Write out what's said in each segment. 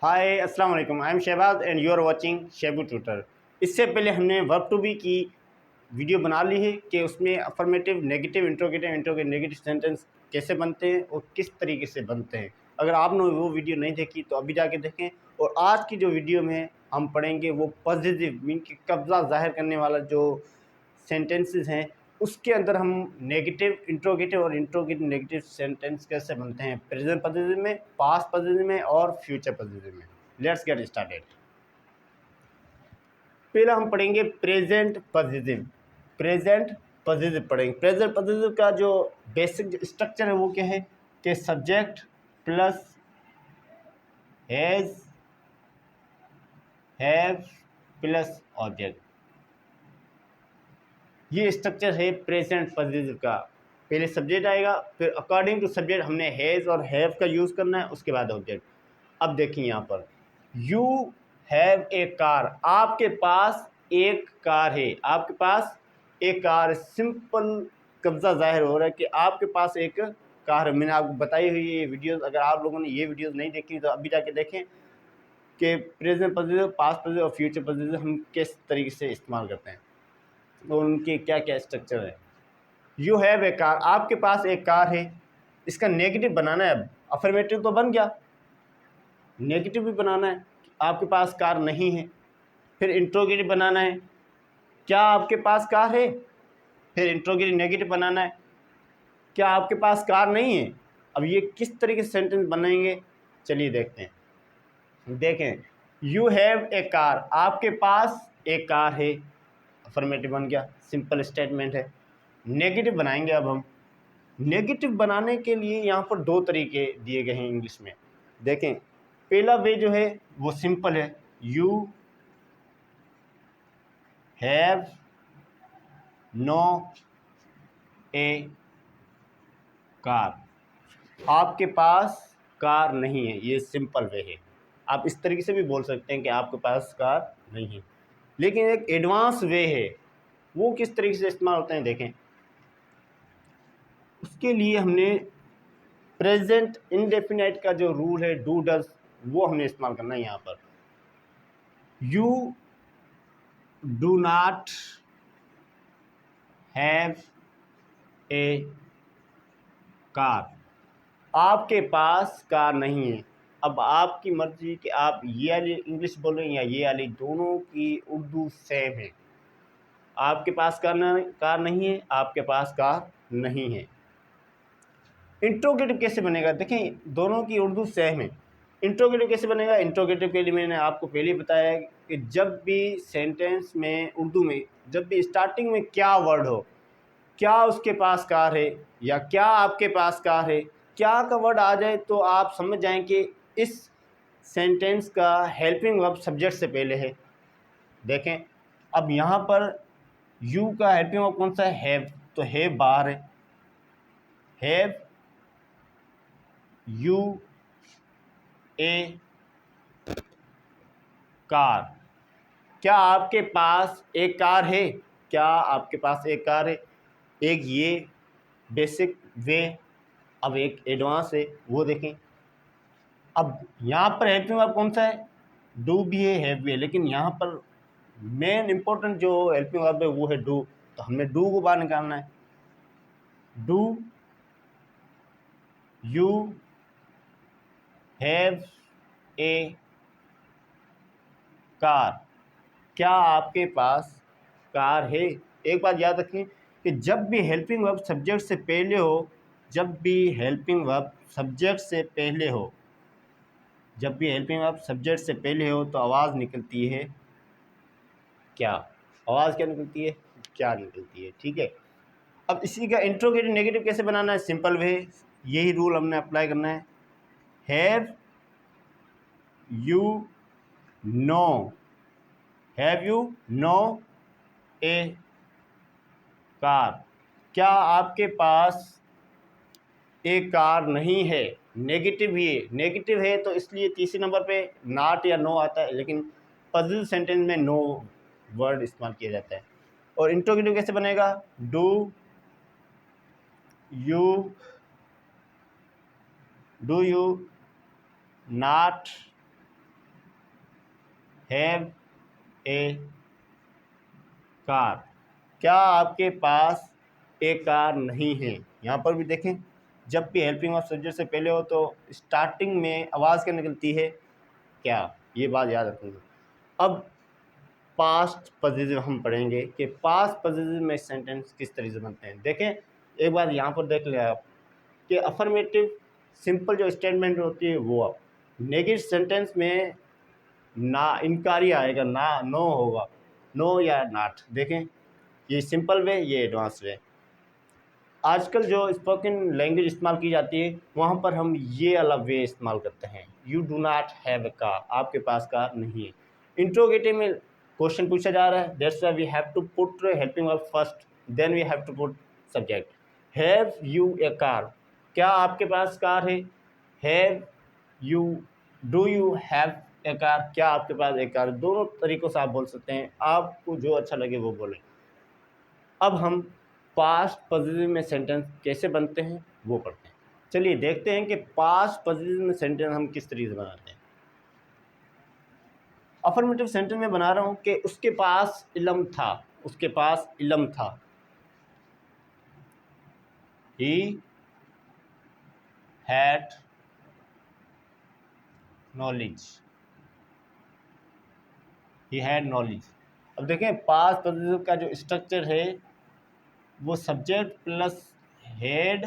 हाय अस्सलाम वालेकुम, I am Shahbaz and you are watching Shebu tutor. इससे पहले हमने वर्ब टू बी की वीडियो बना ली है कि उसमें affirmative, negative, interrogative negative sentence कैसे बनते हैं और किस तरीके से बनते हैं। अगर आपने वो वीडियो नहीं देखी तो अभी जाके देखें। और आज की जो वीडियो में हम पढ़ेंगे वो पॉजिटिव मीन कि कब्ज़ा ज़ाहिर करने वाला जो सेंटेंसेस हैं, उसके अंदर हम नेगेटिव, इंट्रोगेटिव और इंट्रोगेटिव नेगेटिव सेंटेंस कैसे बनते हैं प्रेजेंट पॉजिटिव में, पास्ट पॉजिटिव में और फ्यूचर पॉजिटिव में। Let's get started. पहला हम पढ़ेंगे प्रेजेंट पॉजिटिव। प्रेजेंट पॉजिटिव पढ़ेंगे। प्रेजेंट पॉजिटिव का जो बेसिक स्ट्रक्चर है वो क्या है कि subject plus has, have plus object. ये स्ट्रक्चर है प्रेजेंट पॉजिटिव का। पहले सब्जेक्ट आएगा, फिर अकॉर्डिंग टू सब्जेक्ट हमने हैज़ और हैव का यूज़ करना है, उसके बाद ऑब्जेक्ट। अब देखिए यहाँ पर यू हैव ए कार, आपके पास एक कार है। आपके पास एक कार, सिंपल कब्जा जाहिर हो रहा है कि आपके पास एक कार है। मैंने आपको बताई हुई ये वीडियोस, अगर आप लोगों ने ये वीडियोस नहीं देखी तो अभी जाके देखें कि प्रेजेंट पॉजिटिव, पास्ट पॉजिटिव और फ्यूचर पॉजिटिव हम किस तरीके से इस्तेमाल करते हैं और उनके क्या क्या स्ट्रक्चर है। यू हैव ए कार, आपके पास एक कार है। इसका नेगेटिव बनाना है। अब अफर्मेटिव तो बन गया, नेगेटिव भी बनाना है। आपके पास कार नहीं है। फिर इंट्रोगेटिव बनाना है, क्या आपके पास कार है। फिर इंट्रोगेटिव नेगेटिव बनाना है, क्या आपके पास कार नहीं है। अब ये किस तरीके से सेंटेंस बनाएंगे, चलिए देखते हैं। देखें, यू हैव ए कार, आपके पास एक कार है। अफर्मेटिव बन गया, सिंपल स्टेटमेंट है। नेगेटिव बनाएंगे। अब हम नेगेटिव बनाने के लिए यहाँ पर दो तरीके दिए गए हैं इंग्लिश में। देखें, पहला वे जो है वो सिंपल है, you have no a car, आपके पास कार नहीं है। ये सिंपल वे है। आप इस तरीके से भी बोल सकते हैं कि आपके पास कार नहीं है। लेकिन एक एडवांस वे है, वो किस तरीके से इस्तेमाल होते हैं देखें। उसके लिए हमने प्रेजेंट इंडेफिनाइट का जो रूल है डू डज, वो हमने इस्तेमाल करना है यहाँ पर। You do not have a car, आपके पास कार नहीं है। अब आपकी मर्जी कि आप ये वाली इंग्लिश बोलें या ये वाली, दोनों की उर्दू सेम है। आपके पास कार नहीं है, आपके पास कार नहीं है। इंट्रोगेटिव कैसे बनेगा, देखें दोनों की उर्दू सेम है। इंट्रोगेटिव कैसे बनेगा, इंट्रोगेटिव के लिए मैंने आपको पहले बताया है कि जब भी सेंटेंस में उर्दू में जब भी स्टार्टिंग में क्या वर्ड हो, क्या उसके पास कार है या क्या आपके पास कार है, क्या का वर्ड आ जाए तो आप समझ जाएं कि इस सेंटेंस का हेल्पिंग वर्ब सब्जेक्ट से पहले है। देखें, अब यहाँ पर यू का हेल्पिंग वर्ब कौन सा है, हैव। तो हैव बाहर है। हैव यू ए कार, क्या आपके पास एक कार है, क्या आपके पास एक कार है। एक ये बेसिक वे। अब एक एडवांस है, वो देखें। अब यहाँ पर हेल्पिंग वर्ब कौन सा है, डू भी है, हैव भी है, लेकिन यहाँ पर मेन इंपॉर्टेंट जो हेल्पिंग वर्ब है वो है डू। तो हमने डू को बाहर निकालना है। Do you have a car, क्या आपके पास कार है। एक बात याद रखें कि जब भी हेल्पिंग वर्ब सब्जेक्ट से पहले हो, जब भी हेल्पिंग वर्ब सब्जेक्ट से पहले हो, जब भी हेल्पिंग वर्ब सब्जेक्ट से पहले हो तो आवाज़ निकलती है क्या। आवाज़ क्या निकलती है, क्या निकलती है। ठीक है। अब इसी का इंट्रोगेटिव नेगेटिव कैसे बनाना है, सिंपल वे, यही रूल हमने अप्लाई करना है। Have you know, have you know a car, क्या आपके पास एक कार नहीं है। नेगेटिव, ये नेगेटिव है तो इसलिए तीसरे नंबर पे नॉट या नो आता है, लेकिन पॉजिटिव सेंटेंस में नो वर्ड इस्तेमाल किया जाता है। और इंट्रोगेटिव कैसे बनेगा, do you not have a car, क्या आपके पास एक कार नहीं है। यहाँ पर भी देखें, जब भी हेल्पिंग ऑफ सब्जेक्ट से पहले हो तो स्टार्टिंग में आवाज़ क्या निकलती है, क्या, ये बात याद रखेंगे। अब पास्ट पॉजिटिव हम पढ़ेंगे कि पास्ट पॉजिटिव में सेंटेंस किस तरीके से बनते हैं। देखें एक बार यहाँ पर देख लें आप कि अफर्मेटिव सिंपल जो स्टेटमेंट होती है वो, नेगेटिव सेंटेंस में ना इनकारी आएगा, ना नो होगा, नो या नॉट। देखें ये सिंपल वे, ये एडवांस वे। आजकल जो स्पोकन लैंग्वेज इस्तेमाल की जाती है वहाँ पर हम ये अलग वे इस्तेमाल करते हैं। You do not have a car, आपके पास कार नहीं है। इंट्रोगेटिव में क्वेश्चन पूछा जा रहा है, that's why we have to put helping verb first, then we have to put subject. Have you a car, क्या आपके पास कार है। Have you, do you have a car, क्या आपके पास एक कार। दोनों तरीक़ों से आप बोल सकते हैं, आपको जो अच्छा लगे वो बोलें। अब हम पास्ट पॉजिटिव में सेंटेंस कैसे बनते हैं वो पढ़ते हैं। चलिए देखते हैं कि पास्ट पॉजिटिव में सेंटेंस हम किस तरीके से बनाते हैं। अफर्मेटिव सेंटेंस में बना रहा हूं कि उसके पास इल्म था, उसके पास इल्म था। He had knowledge, he had knowledge. अब देखें पास्ट पॉजिटिव का जो स्ट्रक्चर है वो subject plus head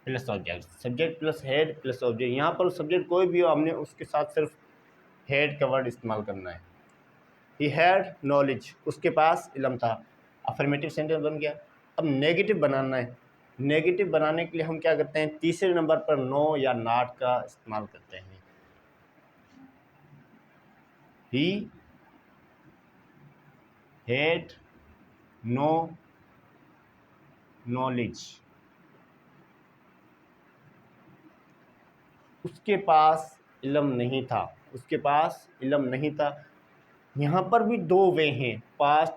plus object, subject plus head plus object. यहाँ पर सब्जेक्ट कोई भी हो, हमने उसके साथ सिर्फ हेड का वर्ड इस्तेमाल करना है। ही हैड नॉलेज, उसके पास इल्म था। अफर्मेटिव सेंटेंस बन गया। अब नेगेटिव बनाना है। नेगेटिव बनाने के लिए हम क्या करते हैं, तीसरे नंबर पर नो या नॉट का इस्तेमाल करते हैं। ही हैड नो नॉलेज, उसके पास इल्म नहीं था, उसके पास इल्म नहीं था। यहाँ पर भी दो वे हैं पास्ट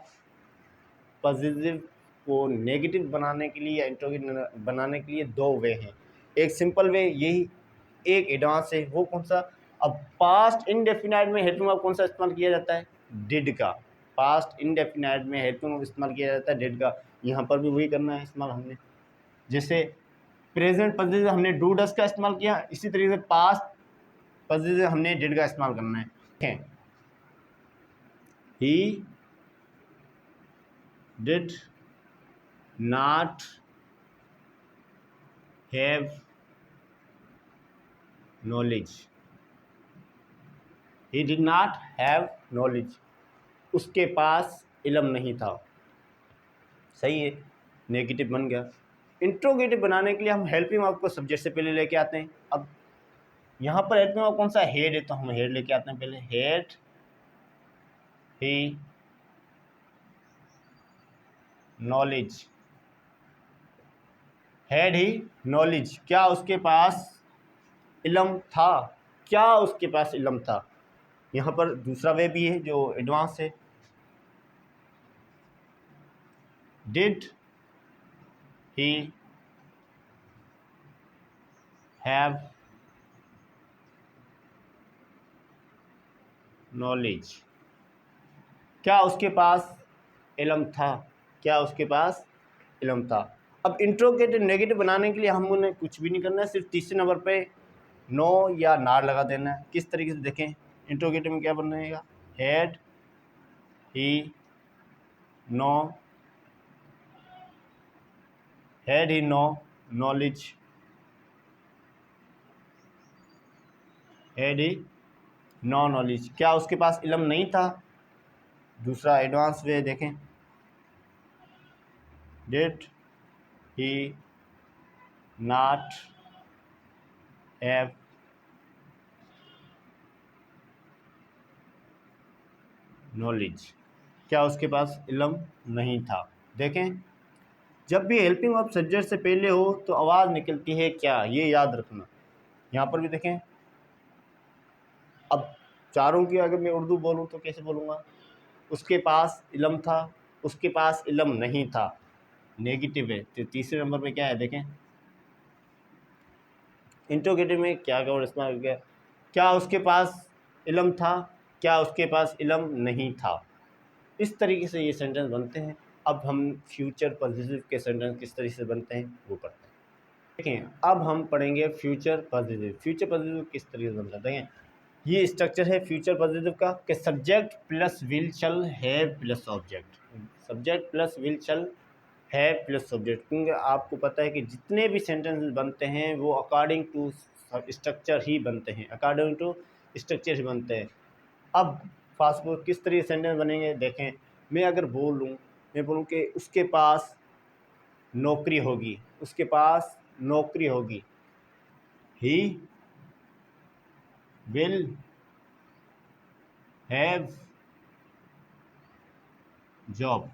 पॉजिटिव को नेगेटिव बनाने के लिए या इंट्रोगेटिव बनाने के लिए, दो वे हैं। एक सिंपल वे यही, एक एडवांस है। वो कौन सा। अब पास्ट इनडेफिनाइट में हेल्पिंग वर्ब कौन सा इस्तेमाल किया जाता है, डिड का। पास्ट इनडेफिनाइट में हेल्पिंग वर्ब इस्तेमाल किया जाता है डिड का। यहाँ पर भी वही करना है इस्तेमाल हमने। जैसे प्रेजेंट पॉजिटिव हमने डू डस का इस्तेमाल किया, इसी तरीके से पास्ट पॉजिटिव हमने डिड का इस्तेमाल करना है। He did not have knowledge, he did not have knowledge, उसके पास इल्म नहीं था। सही है, नेगेटिव बन गया। इंट्रोगेटिव बनाने के लिए हम हेल्पिंग वर्ब को सब्जेक्ट से पहले लेके आते हैं। अब यहाँ पर हेल्पिंग वर्ब कौन सा, हेड है, तो हम हेड लेके आते हैं पहले। Head he knowledge, had he knowledge, क्या उसके पास इल्म था, क्या उसके पास इल्म था। यहाँ पर दूसरा वे भी है जो एडवांस है। डिड ही हैव नॉलेज, क्या उसके पास इल्म था, क्या उसके पास इल्म था। अब इंट्रोगेटिव नेगेटिव बनाने के लिए हम उन्हें कुछ भी नहीं करना है, सिर्फ तीसरे नंबर पे नो या नार लगा देना है। किस तरीके से देखें, इंट्रोगेटिव में क्या बन रहेगा, had he no, had he no knowledge, had he no knowledge, क्या उसके पास इल्म नहीं था। दूसरा एडवांस वे देखें, did he not have knowledge, क्या उसके पास इल्म नहीं था। देखें जब भी हेल्पिंग वर्ब सब्जेक्ट से पहले हो तो आवाज़ निकलती है क्या, ये याद रखना। यहाँ पर भी देखें, अब चारों की अगर मैं उर्दू बोलूँ तो कैसे बोलूँगा, उसके पास इल्म था, उसके पास इल्म नहीं था, नेगेटिव है। तो तीसरे नंबर पे क्या है देखें, इंट्रोगेटिव में क्या का वर्ड इस्तेमाल किया, क्या उसके पास इल्म था, क्या उसके पास इल्म नहीं था। इस तरीके से ये सेंटेंस बनते हैं। अब हम फ्यूचर पॉजिटिव के सेंटेंस किस तरीके से बनते हैं वो पढ़ते हैं। देखें अब हम पढ़ेंगे फ्यूचर पॉजिटिव। फ्यूचर पॉजिटिव किस तरीके से बनता है देखें, ये स्ट्रक्चर है फ्यूचर पॉजिटिव का कि subject plus will shall have plus object. Subject plus will shall have plus subject, क्योंकि आपको पता है कि जितने भी सेंटेंसेस बनते हैं वो अकॉर्डिंग टू स्ट्रक्चर ही बनते हैं, अकॉर्डिंग टू स्ट्रक्चर ही बनते हैं। अब फास्ट फॉरवर्ड किस तरीके से सेंटेंस बनेंगे देखें, मैं अगर मैं बोलूँ कि उसके पास नौकरी होगी, उसके पास नौकरी होगी, he will have job,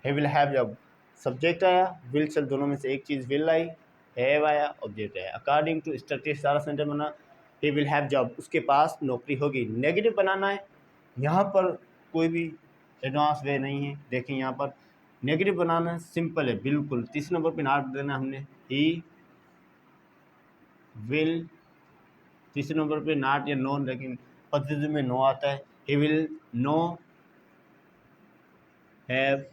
he will have job. Subject आया, विल चल दोनों में से एक चीज़ विल आई, हैव आया, ऑब्जेक्ट आया, अकॉर्डिंग टू स्ट्रक्चर सारा सेंटेंस बना। ही विल हैव जॉब, उसके पास नौकरी होगी। नेगेटिव बनाना है, यहाँ पर कोई भी एडवांस वे नहीं है। देखें यहाँ पर नेगेटिव बनाना सिंपल है बिल्कुल। तीसरे नंबर पे नॉट देना हमने, ही विल, तीसरे नंबर पे नॉट या नॉन, लेकिन पॉजिटिव में नो आता है। He will know have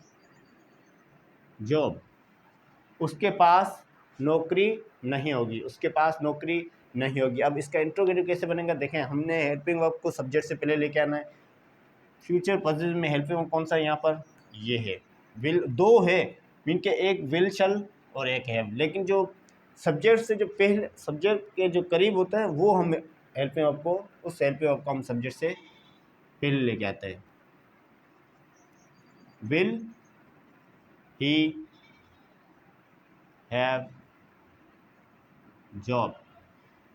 job, उसके पास नौकरी नहीं होगी, उसके पास नौकरी नहीं होगी। अब इसका इंट्रोगेटिव कैसे बनेगा देखें, हमने हेल्पिंग वर्ब को सब्जेक्ट से पहले लेके आना है। फ्यूचर पॉजिटिव में हेल्पिंग वर्ब कौन सा है यहाँ पर, ये है विल। दो है इनके, एक विल शल और एक हैव, लेकिन जो सब्जेक्ट से जो पहले सब्जेक्ट के जो करीब होता है वो हम हेल्पिंग वर्ब को, उस हेल्पिंग वर्ब को हम सब्जेक्ट से पहले लेके आते हैं। विल ही हैव जॉब,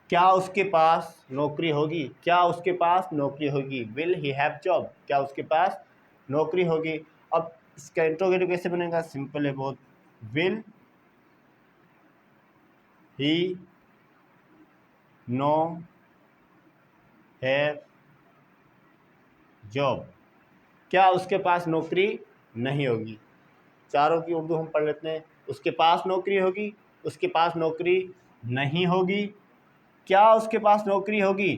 क्या उसके पास नौकरी होगी, क्या उसके पास नौकरी होगी। विल ही हैव जॉब, क्या उसके पास नौकरी होगी। अब इसका इंट्रोगेटिव कैसे बनेगा, सिंपल है बहुत। Will he no have job, क्या उसके पास नौकरी नहीं होगी। चारों की उर्दू हम पढ़ लेते हैं। उसके पास नौकरी होगी, उसके पास नौकरी नहीं होगी, क्या उसके पास नौकरी होगी,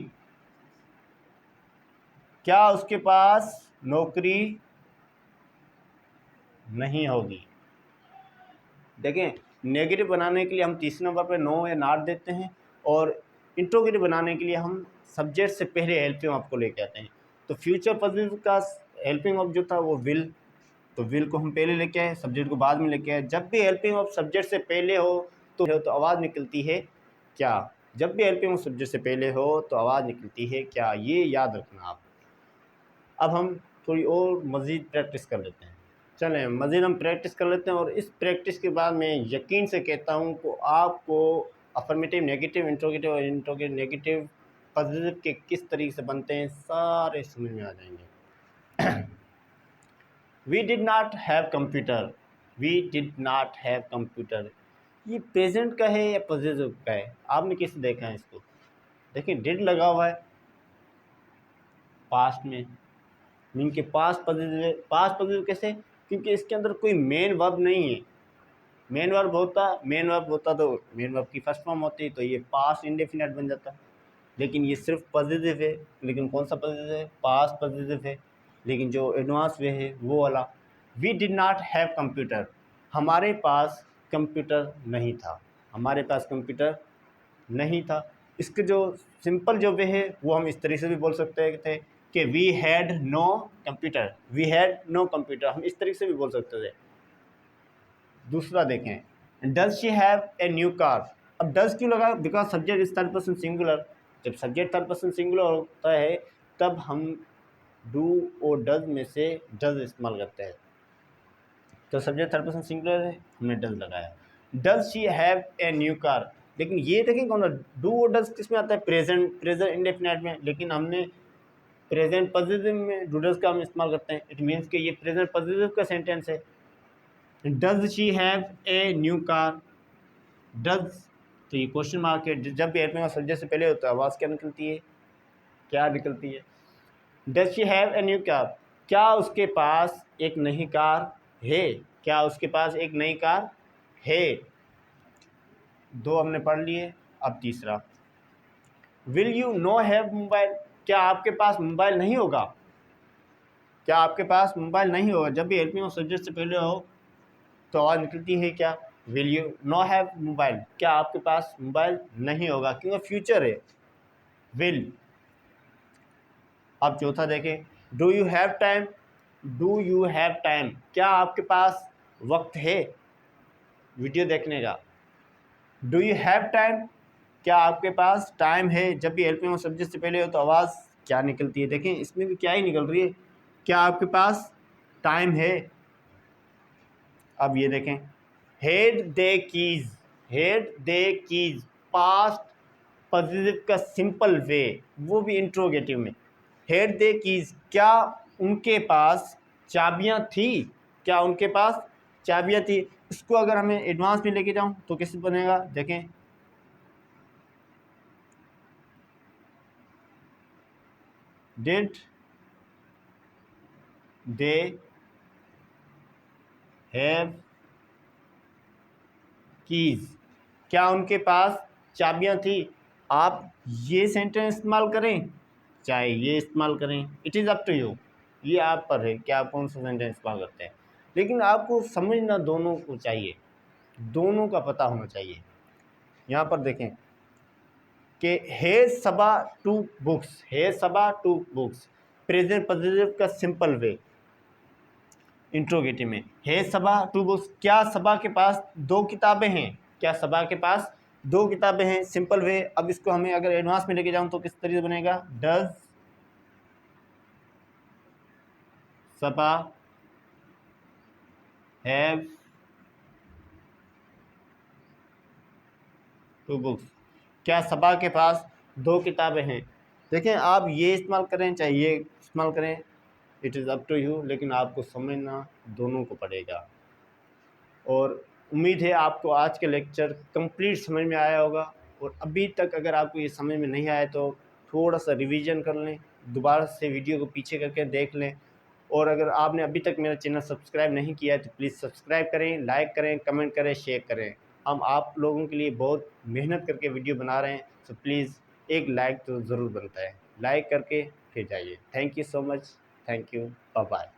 क्या उसके पास नौकरी नहीं होगी। देखें नेगेटिव बनाने के लिए हम तीसरे नंबर पर नो या नॉट देते हैं, और इंट्रोगेटिव बनाने के लिए हम सब्जेक्ट से पहले हेल्पिंग वर्ब को लेके आते हैं। तो फ्यूचर पॉजिटिव का हेल्पिंग वर्ब जो था वो विल, तो विल को हम पहले लेके आए, सब्जेक्ट को बाद में लेके आए। जब भी हेल्पिंग वर्ब सब्जेक्ट से पहले हो तो आवाज़ निकलती है क्या, जब भी हेल्पिंग वर्ब सब्जेक्ट से पहले हो तो आवाज़ निकलती है क्या, ये याद रखना आप। अब हम थोड़ी और मज़ीद प्रैक्टिस कर लेते हैं। चलें मज़ीद हम प्रैक्टिस कर लेते हैं, और इस प्रैक्टिस के बाद मैं यकीन से कहता हूँ कि आपको अफर्मेटिव, नेगेटिव, इंट्रोगेटिव और इंट्रोगेटिव नेगेटिव पॉजिटिव के किस तरीके से बनते हैं सारे समझ में आ जाएंगे। We did not have computer, we did not have computer, ये प्रेजेंट का है या पॉजिटिव का है, आपने कैसे देखा है इसको। देखिए डिड लगा हुआ है पास्ट में, मीन के पास्ट पॉजिटिव है। पास्ट पॉजिटिव कैसे, क्योंकि इसके अंदर कोई मेन वर्ब नहीं है। मेन वर्ब होता तो मेन वर्ब की फर्स्ट फॉर्म होती, तो ये पास्ट इंडेफिनिट बन जाता। लेकिन ये सिर्फ पॉजिटिव है, लेकिन कौन सा पॉजिटिव है, पास्ट पॉजिटिव है, लेकिन जो एडवांस वे है वो वाला। We did not have computer, हमारे पास कंप्यूटर नहीं था, हमारे पास कंप्यूटर नहीं था। इसके जो सिंपल जो वे है वो हम इस तरीके से भी बोल सकते थे कि we had no computer, we had no computer, हम इस तरीके से भी बोल सकते थे। दूसरा देखें, does she have a new car. अब डज क्यों लगा, because subject is third person singular. जब सब्जेक्ट थर्ड पर्सन सिंगुलर होता है तब हम डू और डज में से डज इस्तेमाल करते हैं। तो सब्जेक्ट थर्ड पर्सन सिंगुलर है, हमने डज लगाया। Does she have a new car, लेकिन ये देखें कौन, डू और डज किस में आता है, प्रेजेंट, प्रेजेंट इंडेफिनिट में, लेकिन हमने प्रेजेंट पॉजिटिव में डू डज का हम इस्तेमाल करते हैं। इट मीन्स कि ये प्रेजेंट पॉजिटिव का सेंटेंस है। Does she have a new car, does, तो ये क्वेश्चन मार्क है। जब भी हेल्पिंग वर्ब सब्जेक्ट से पहले होता है आवाज़ क्या निकलती है, क्या निकलती है। Does she have a new car, क्या उसके पास एक नई कार है, क्या उसके पास एक नई कार है। दो हमने पढ़ लिए, अब तीसरा, will you know have mobile, क्या आपके पास मोबाइल नहीं होगा? क्या आपके पास मोबाइल नहीं होगा? जब भी हेल्पिंग ऑफ सब्जेक्ट से पहले हो तो आवाज़ निकलती है क्या? Will you know have mobile? क्या आपके पास मोबाइल नहीं होगा? क्योंकि फ्यूचर है, विल। अब चौथा देखें, do you have time? Do you have time? क्या आपके पास वक्त है वीडियो देखने का? Do you have time? क्या आपके पास टाइम है? जब भी हेल्पिंग ऑफ सब्जेक्ट से पहले हो तो आवाज़ क्या निकलती है? देखें इसमें भी क्या ही निकल रही है, क्या आपके पास टाइम है? अब ये देखें, head they keys, head they keys, past positive का सिंपल वे, वो भी इंट्रोगेटिव में। हेड दे कीज, क्या उनके पास चाबियां थी? क्या उनके पास चाबियां थी? इसको अगर हमें एडवांस में लेके जाऊं तो कैसे बनेगा? देखें, डिड दे हैव कीज? क्या उनके पास चाबियां थी? आप ये सेंटेंस इस्तेमाल करें चाहे ये इस्तेमाल करें, it is up to you, ये आप पर है कि आप कौन सा सेंटेंस इस्तेमाल करते हैं। लेकिन आपको समझना दोनों को चाहिए, दोनों का पता होना चाहिए। यहाँ पर देखें कि है सबा टू बुक्स, है सबा टू बुक्स, प्रेजेंट पॉजिटिव का सिंपल वे इंट्रोगेटिव में। है सबा टू बुक्स, क्या सबा के पास दो किताबें हैं? क्या सबा के पास दो किताबें हैं? Simple way. अब इसको हमें अगर एडवांस में लेके जाऊं तो किस तरीके से बनेगा? Does Saba have two books? क्या सबा के पास दो किताबें हैं? देखें, आप ये इस्तेमाल करें चाहे ये इस्तेमाल करें, it is up to you, लेकिन आपको समझना दोनों को पड़ेगा। और उम्मीद है आपको आज का लेक्चर कंप्लीट समझ में आया होगा। और अभी तक अगर आपको ये समझ में नहीं आया तो थोड़ा सा रिवीजन कर लें, दोबारा से वीडियो को पीछे करके देख लें। और अगर आपने अभी तक मेरा चैनल सब्सक्राइब नहीं किया है तो प्लीज़ सब्सक्राइब करें, लाइक करें, कमेंट करें, शेयर करें। हम आप लोगों के लिए बहुत मेहनत करके वीडियो बना रहे हैं, तो प्लीज़ एक लाइक तो ज़रूर बनता है, लाइक करके फिर जाइए। Thank you so much, thank you, bye bye.